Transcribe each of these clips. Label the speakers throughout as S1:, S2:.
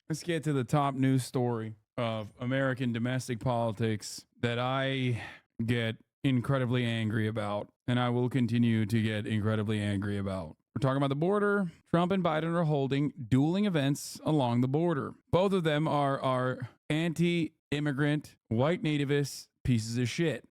S1: Let's get to the top news story of American domestic politics that I get incredibly angry about, and I will continue to get incredibly angry about. We're talking about the border. Trump and Biden are holding dueling events along the border. Both of them are anti-immigrant, white nativist pieces of shit.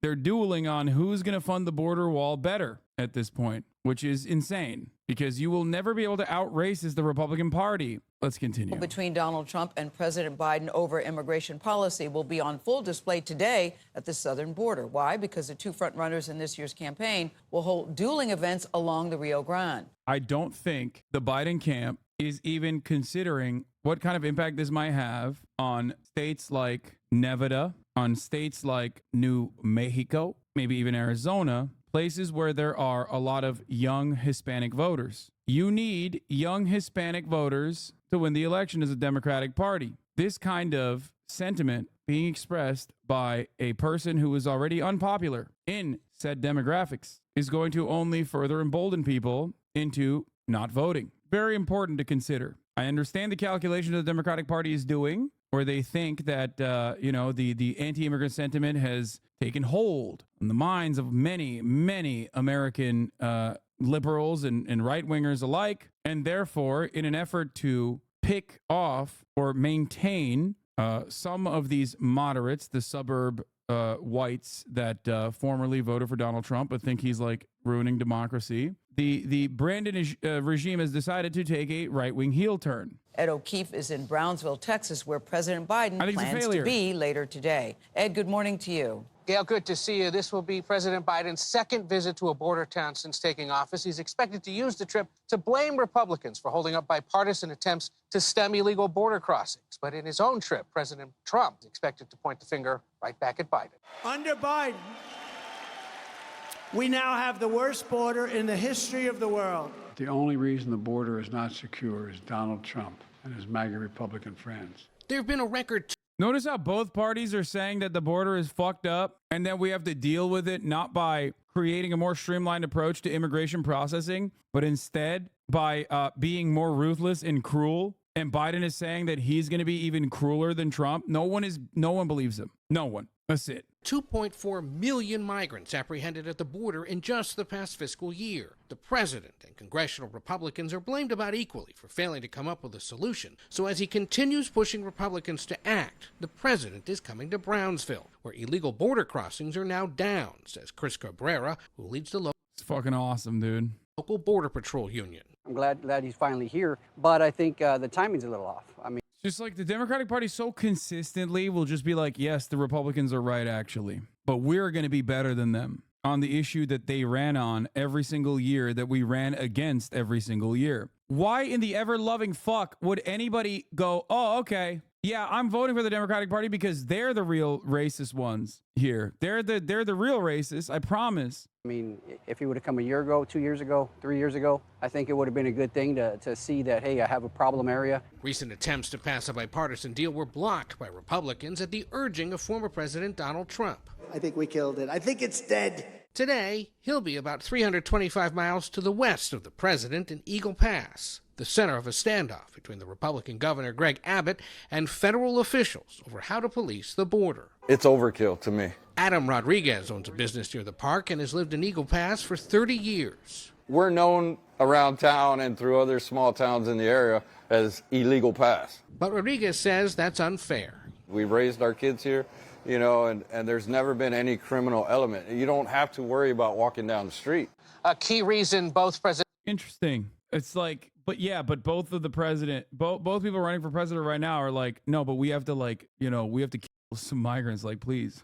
S1: They're dueling on who's going to fund the border wall better at this point, which is insane because you will never be able to out-racist the Republican Party. Let's continue.
S2: Between Donald Trump and President Biden over immigration policy will be on full display today at the southern border. Why? Because the two frontrunners in this year's campaign will hold dueling events along the Rio Grande.
S1: I don't think the Biden camp is even considering what kind of impact this might have on states like Nevada, on states like New Mexico, maybe even Arizona, places where there are a lot of young Hispanic voters. You need young Hispanic voters to win the election as a Democratic Party. This kind of sentiment being expressed by a person who is already unpopular in said demographics is going to only further embolden people into not voting. Very important to consider. I understand the calculation the Democratic Party is doing, where they think that, the anti-immigrant sentiment has taken hold on the minds of many, many American liberals and right-wingers alike. And therefore, in an effort to pick off or maintain some of these moderates, the suburb whites that formerly voted for Donald Trump but think he's like ruining democracy, the Brandon regime has decided to take a right-wing heel turn.
S2: Ed O'Keefe is in Brownsville, Texas, where President Biden plans to be later today. Ed, good morning to you.
S3: Gail, good to see you. This will be President Biden's second visit to a border town since taking office. He's expected to use the trip to blame Republicans for holding up bipartisan attempts to stem illegal border crossings. But in his own trip, President Trump is expected to point the finger right back at Biden.
S4: Under Biden, we now have the worst border in the history of the world.
S5: The only reason the border is not secure is Donald Trump and his MAGA Republican friends.
S6: There have been a record.
S1: Notice how both parties are saying that the border is fucked up and that we have to deal with it not by creating a more streamlined approach to immigration processing, but instead by being more ruthless and cruel. And Biden is saying that he's going to be even crueler than Trump. No one believes him. No one. That's it.
S6: 2.4 million migrants apprehended at the border in just the past fiscal year. The president and congressional Republicans are blamed about equally for failing to come up with a solution. So as he continues pushing Republicans to act, the president is coming to Brownsville, where illegal border crossings are now down, says Chris Cabrera, who leads the
S1: It's fucking awesome, dude.
S6: local border patrol union.
S7: I'm glad he's finally here, but I think the timing's a little off. I mean,
S1: Just like the Democratic Party so consistently will just be like, yes, the Republicans are right, actually, but we're going to be better than them on the issue that they ran on every single year, that we ran against every single year. Why in the ever-loving fuck would anybody go, oh, okay, yeah, I'm voting for the Democratic Party because they're the real racist ones here. They're the real racists, I promise.
S7: I mean, if he would have come a year ago, 2 years ago, 3 years ago, I think it would have been a good thing to see that, hey, I have a problem area.
S6: Recent attempts to pass a bipartisan deal were blocked by Republicans at the urging of former President Donald Trump.
S4: I think we killed it. I think it's dead.
S6: Today, he'll be about 325 miles to the west of the president in Eagle Pass, the center of a standoff between the Republican Governor Greg Abbott and federal officials over how to police the border.
S8: It's overkill to me.
S6: Adam Rodriguez owns a business near the park and has lived in Eagle Pass for 30 years.
S8: We're known around town and through other small towns in the area as illegal pass.
S6: But Rodriguez says that's unfair.
S8: We raised our kids here, you know, and there's never been any criminal element. You don't have to worry about walking down the street.
S3: A key reason both presidents...
S1: Interesting. It's like, but both of the president, both people running for president right now are like, no, but we have to we have to kill some migrants, like, please.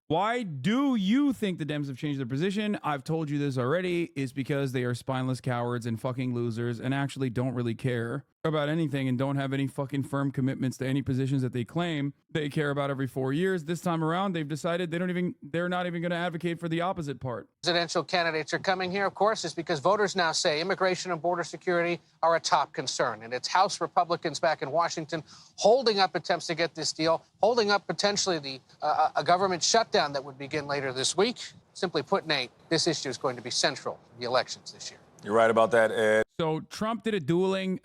S1: Why do you think the Dems have changed their position? I've told you this already. It's because they are spineless cowards and fucking losers and actually don't really care about anything and don't have any fucking firm commitments to any positions that they claim they care about every 4 years. This time around, they've decided they're not even going to advocate for the opposite part.
S3: Presidential candidates are coming here, of course, is because voters now say immigration and border security are a top concern. And it's House Republicans back in Washington holding up attempts to get this deal, holding up potentially a government shutdown that would begin later this week. Simply put, Nate, this issue is going to be central to the elections this year.
S9: You're right about that, Ed.
S1: So Trump did a dueling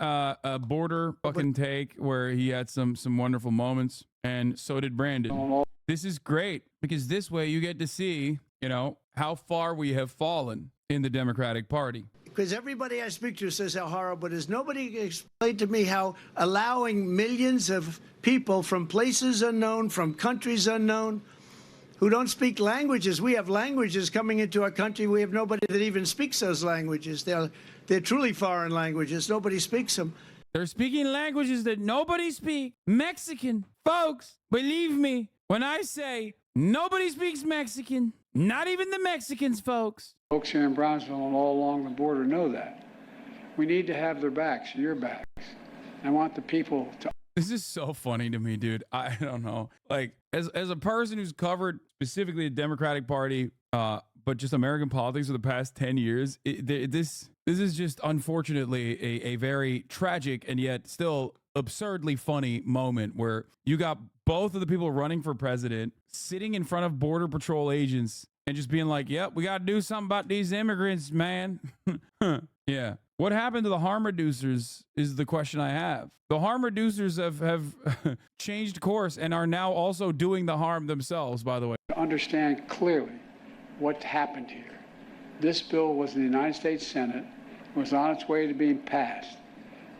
S1: border fucking take where he had some wonderful moments, and so did Brandon. This is great because this way you get to see, you know, how far we have fallen in the Democratic Party.
S4: Because everybody I speak to says how horrible it is. Nobody explained to me how allowing millions of people from places unknown, from countries unknown, who don't speak languages. We have languages coming into our country. We have nobody that even speaks those languages. They're truly foreign languages. Nobody speaks them.
S1: They're speaking languages that nobody speaks. Mexican. Folks, believe me when I say nobody speaks Mexican. Not even the Mexicans, folks.
S5: Folks here in Brownsville and all along the border know that. We need to have their backs, your backs. I want the people to.
S1: This is so funny to me, dude. I don't know. Like, as a person who's covered specifically the Democratic Party, but just American politics for the past 10 years, this is just unfortunately a very tragic and yet still absurdly funny moment where you got both of the people running for president sitting in front of Border Patrol agents and just being like, yep, we got to do something about these immigrants, man. Yeah. What happened to the harm reducers is the question I have. The harm reducers have changed course and are now also doing the harm themselves, by the way.
S5: To understand clearly what happened here. This bill was in the United States Senate, was on its way to being passed.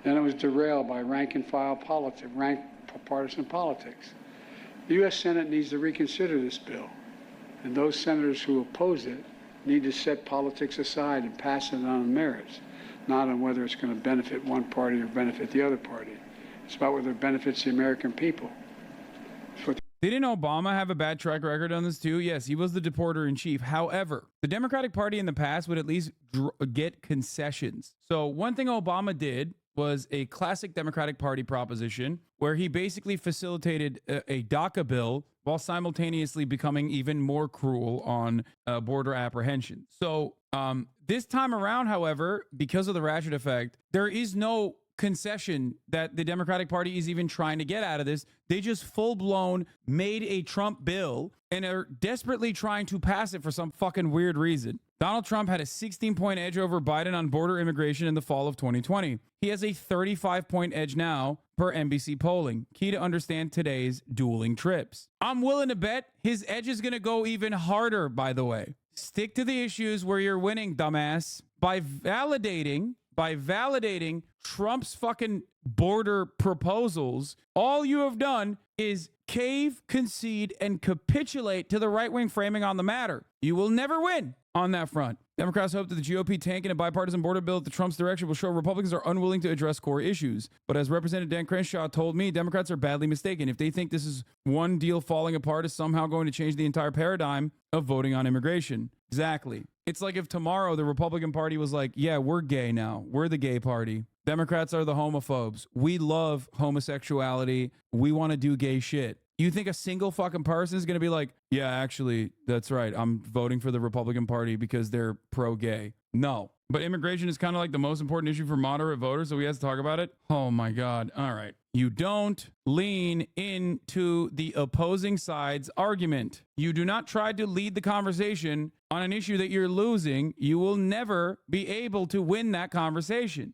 S5: Then it was derailed by rank and file politics, partisan politics. The U.S. Senate needs to reconsider this bill, and those senators who oppose it need to set politics aside and pass it on merits, not on whether it's going to benefit one party or benefit the other party. It's about whether it benefits the American people.
S1: Didn't Obama have a bad track record on this too? Yes, he was the deporter in chief. However, the Democratic Party in the past would at least get concessions. So one thing Obama did was a classic Democratic Party proposition where he basically facilitated a DACA bill while simultaneously becoming even more cruel on border apprehension. So this time around, however, because of the Ratchet effect, there is no concession that the Democratic Party is even trying to get out of this. They just full-blown made a Trump bill and are desperately trying to pass it for some fucking weird reason. Donald Trump had a 16-point edge over Biden on border immigration in the fall of 2020. He has a 35-point edge now per NBC polling. Key to understand today's dueling trips. I'm willing to bet his edge is going to go even harder, by the way. Stick to the issues where you're winning, dumbass. By validating Trump's fucking border proposals, all you have done is cave, concede, and capitulate to the right-wing framing on the matter. You will never win on that front. Democrats hope that the GOP tanking a bipartisan border bill at the Trump's direction will show Republicans are unwilling to address core issues. But as Representative Dan Crenshaw told me, Democrats are badly mistaken. If they think this is one deal falling apart is somehow going to change the entire paradigm of voting on immigration. Exactly. It's like if tomorrow the Republican Party was like, yeah, we're gay now. We're the gay party. Democrats are the homophobes. We love homosexuality. We want to do gay shit. You think a single fucking person is going to be like, yeah, actually, that's right. I'm voting for the Republican Party because they're pro-gay. No. But immigration is kind of like the most important issue for moderate voters, so we have to talk about it. Oh my God. All right. You don't lean into the opposing side's argument. You do not try to lead the conversation on an issue that you're losing. You will never be able to win that conversation.